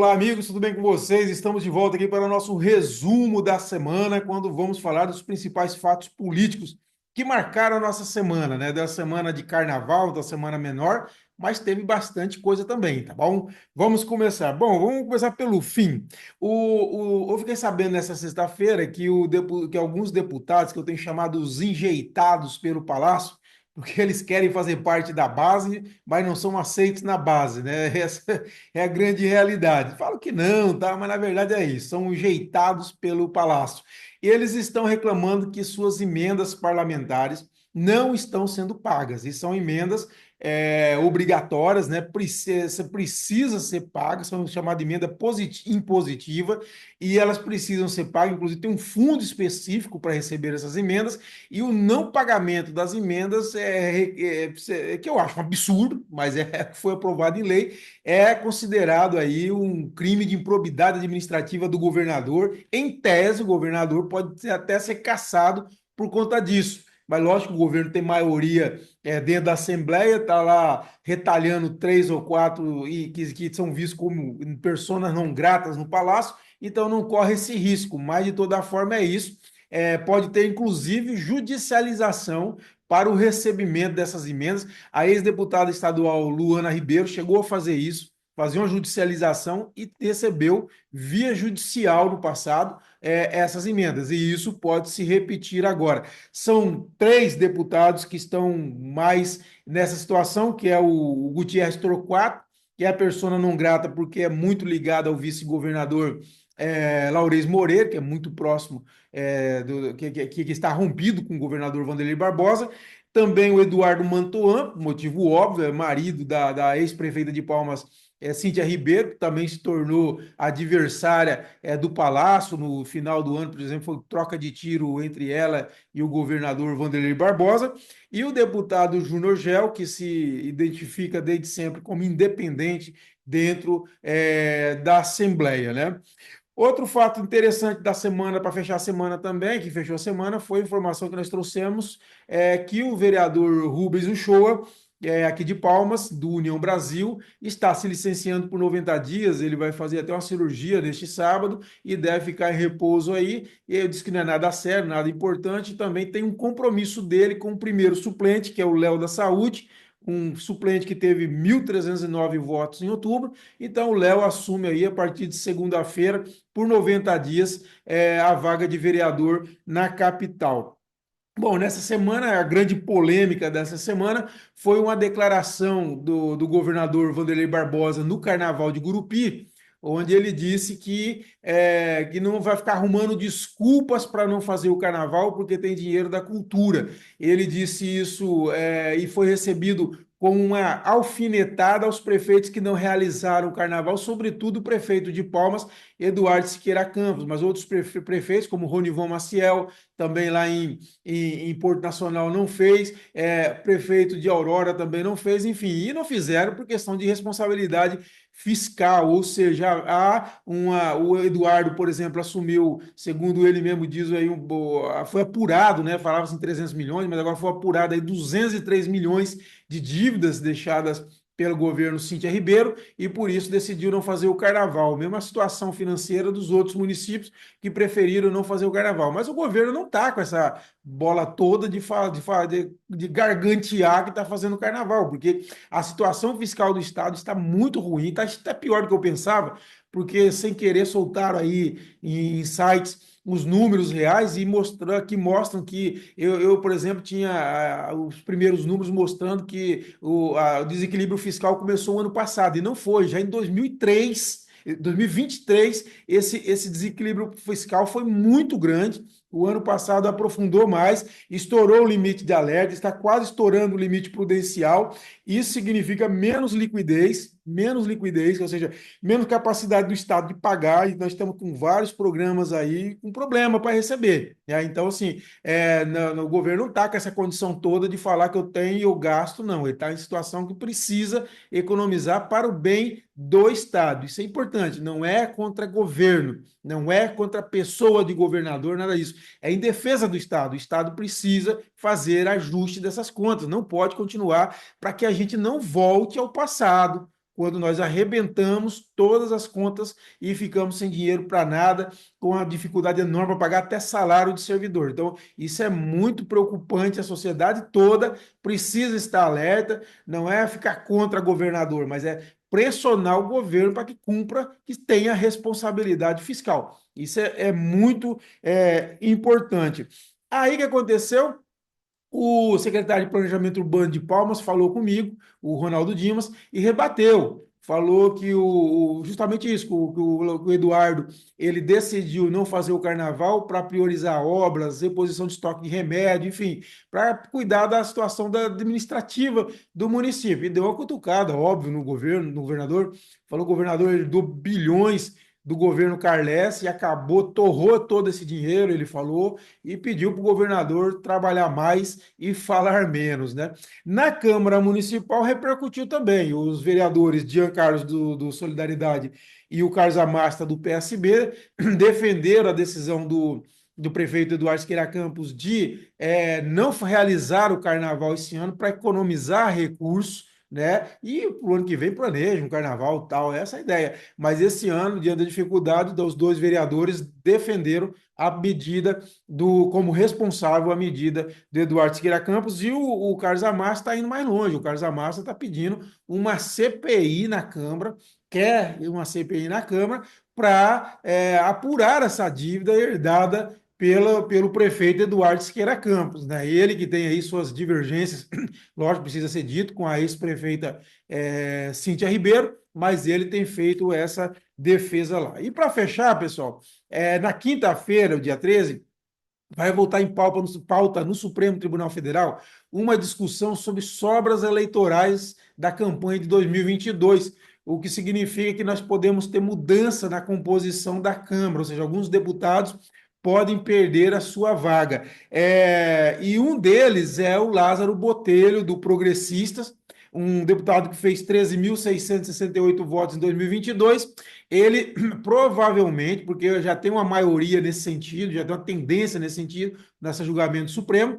Olá, amigos, tudo bem com vocês? Estamos de volta aqui para o nosso resumo da semana, quando vamos falar dos principais fatos políticos que marcaram a nossa semana, né? Da semana de carnaval, da semana menor, mas teve bastante coisa também, tá bom? Vamos começar. Bom, vamos começar pelo fim. Eu fiquei sabendo nessa sexta-feira que, que alguns deputados, que eu tenho chamado os enjeitados pelo Palácio, porque eles querem fazer parte da base, mas não são aceitos na base, né? Essa é a grande realidade. Falo que não, tá? Mas na verdade é isso. São enjeitados pelo Palácio. E eles estão reclamando que suas emendas parlamentares não estão sendo pagas. E são emendas obrigatórias, né? Precisa ser pagas, são chamadas de emenda impositiva, e elas precisam ser pagas. Inclusive, tem um fundo específico para receber essas emendas, e o não pagamento das emendas que eu acho um absurdo, mas foi aprovado em lei, é considerado aí um crime de improbidade administrativa do governador. Em tese, o governador pode até ser cassado por conta disso. Mas lógico que o governo tem maioria dentro da Assembleia, está lá retalhando três ou quatro que são vistos como personas não gratas no Palácio, então não corre esse risco. Mas de toda forma é isso. Pode ter inclusive judicialização para o recebimento dessas emendas. A ex-deputada estadual Luana Ribeiro chegou a fazer isso, fazer uma judicialização e recebeu via judicial no passado essas emendas. E isso pode se repetir agora. São três deputados que estão mais nessa situação, que é o Gutierrez Torquato, que é a persona não grata porque é muito ligado ao vice-governador Laurez Moreira, que é muito próximo, que está rompido com o governador Vanderlei Barbosa. Também o Eduardo Mantoan, motivo óbvio, é marido da ex-prefeita de Palmas, Cíntia Ribeiro, que também se tornou adversária do Palácio no final do ano, por exemplo, foi troca de tiro entre ela e o governador Vanderlei Barbosa. E o deputado Júnior Gel, que se identifica desde sempre como independente dentro da Assembleia, né? Outro fato interessante da semana, para fechar a semana também, que fechou a semana, foi a informação que nós trouxemos, que o vereador Rubens Uchoa, aqui de Palmas, do União Brasil, está se licenciando por 90 dias, ele vai fazer até uma cirurgia neste sábado e deve ficar em repouso aí. E eu disse que não é nada sério, nada importante, também tem um compromisso dele com o primeiro suplente, que é o Léo da Saúde, um suplente que teve 1.309 votos em outubro. Então, o Léo assume aí, a partir de segunda-feira, por 90 dias, a vaga de vereador na capital. Bom, nessa semana, a grande polêmica dessa semana foi uma declaração do governador Vanderlei Barbosa no Carnaval de Gurupi, onde ele disse que não vai ficar arrumando desculpas para não fazer o carnaval porque tem dinheiro da cultura. Ele disse isso e foi recebido com uma alfinetada aos prefeitos que não realizaram o carnaval, sobretudo o prefeito de Palmas, Eduardo Siqueira Campos, mas outros prefeitos, como Ronivon Maciel, também lá em Porto Nacional não fez, prefeito de Aurora também não fez, enfim, e não fizeram por questão de responsabilidade fiscal, ou seja, o Eduardo, por exemplo, assumiu, segundo ele mesmo diz, aí, foi apurado, né? Falava-se em 300 milhões, mas agora foi apurado aí 203 milhões de dívidas deixadas pelo governo Cíntia Ribeiro, e por isso decidiu não fazer o carnaval. Mesma situação financeira dos outros municípios que preferiram não fazer o carnaval. Mas o governo não está com essa bola toda de gargantear que está fazendo o carnaval, porque a situação fiscal do Estado está muito ruim, está até pior do que eu pensava, porque sem querer soltaram aí em sites os números reais e mostram que por exemplo, tinha os primeiros números mostrando que o desequilíbrio fiscal começou o ano passado, e não foi, já em 2003, 2023, esse desequilíbrio fiscal foi muito grande. O ano passado aprofundou mais, estourou o limite de alerta, está quase estourando o limite prudencial. Isso significa menos liquidez, ou seja, menos capacidade do Estado de pagar, e nós estamos com vários programas aí com problema para receber. Né? Então, assim, o governo não está com essa condição toda de falar que eu tenho e eu gasto, não. Ele está em situação que precisa economizar para o bem do Estado. Isso é importante, não é contra governo, não é contra a pessoa de governador, nada disso. É em defesa do Estado. O Estado precisa fazer ajuste dessas contas, não pode continuar, para que a gente não volte ao passado, quando nós arrebentamos todas as contas e ficamos sem dinheiro para nada, com a dificuldade enorme para pagar até salário de servidor. Então, isso é muito preocupante, a sociedade toda precisa estar alerta, não é ficar contra governador, mas é pressionar o governo para que cumpra, que tenha responsabilidade fiscal. Isso é muito importante. Aí o que aconteceu? O secretário de Planejamento Urbano de Palmas falou comigo, o Ronaldo Dimas, e rebateu. Falou que justamente isso, que o Eduardo ele decidiu não fazer o carnaval para priorizar obras, reposição de estoque de remédio, enfim, para cuidar da situação administrativa do município. E deu uma cutucada, óbvio, no governo, no governador. Falou que o governador herdou bilhões do governo Carles e acabou, torrou todo esse dinheiro, ele falou, e pediu para o governador trabalhar mais e falar menos, né? Na Câmara Municipal repercutiu também. Os vereadores Jean Carlos do Solidariedade e o Carlos Amasta do PSB defenderam a decisão do prefeito Eduardo Siqueira Campos de não realizar o carnaval esse ano para economizar recursos, né? E para o ano que vem planeja um carnaval tal, essa é a ideia. Mas esse ano, diante da dificuldade, os dois vereadores defenderam a medida como responsável a medida do Eduardo Siqueira Campos e o Carlos Amassa está indo mais longe. O Carlos Amassa está pedindo uma CPI na Câmara, quer uma CPI na Câmara para apurar essa dívida herdada pelo prefeito Eduardo Siqueira Campos, né? Ele que tem aí suas divergências, lógico, precisa ser dito, com a ex-prefeita Cíntia Ribeiro, mas ele tem feito essa defesa lá. E para fechar, pessoal, na quinta-feira, o dia 13, vai voltar em pauta no Supremo Tribunal Federal uma discussão sobre sobras eleitorais da campanha de 2022, o que significa que nós podemos ter mudança na composição da Câmara, ou seja, alguns deputados podem perder a sua vaga. E um deles é o Lázaro Botelho, do Progressistas, um deputado que fez 13.668 votos em 2022. Ele provavelmente, porque já tem uma maioria nesse sentido, já tem uma tendência nesse sentido, nesse julgamento supremo,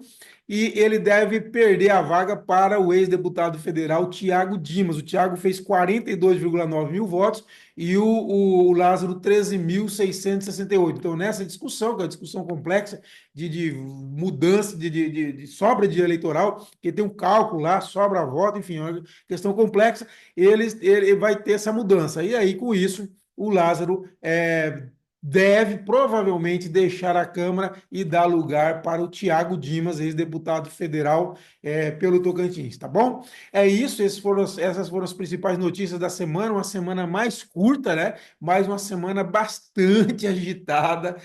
e ele deve perder a vaga para o ex-deputado federal Tiago Dimas. O Tiago fez 42,9 mil votos e o Lázaro 13.668. Então, nessa discussão, que é uma discussão complexa de mudança, de sobra de eleitoral, que tem um cálculo lá, sobra voto, enfim, é uma questão complexa, ele vai ter essa mudança. E aí, com isso, o Lázaro deve provavelmente deixar a Câmara e dar lugar para o Tiago Dimas, ex-deputado federal pelo Tocantins, tá bom? É isso, essas foram as principais notícias da semana, uma semana mais curta, né? Mas uma semana bastante agitada,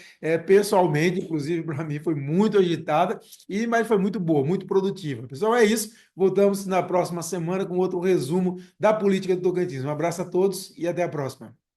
pessoalmente, inclusive para mim foi muito agitada, mas foi muito boa, muito produtiva. Pessoal, é isso, voltamos na próxima semana com outro resumo da política do Tocantins. Um abraço a todos e até a próxima.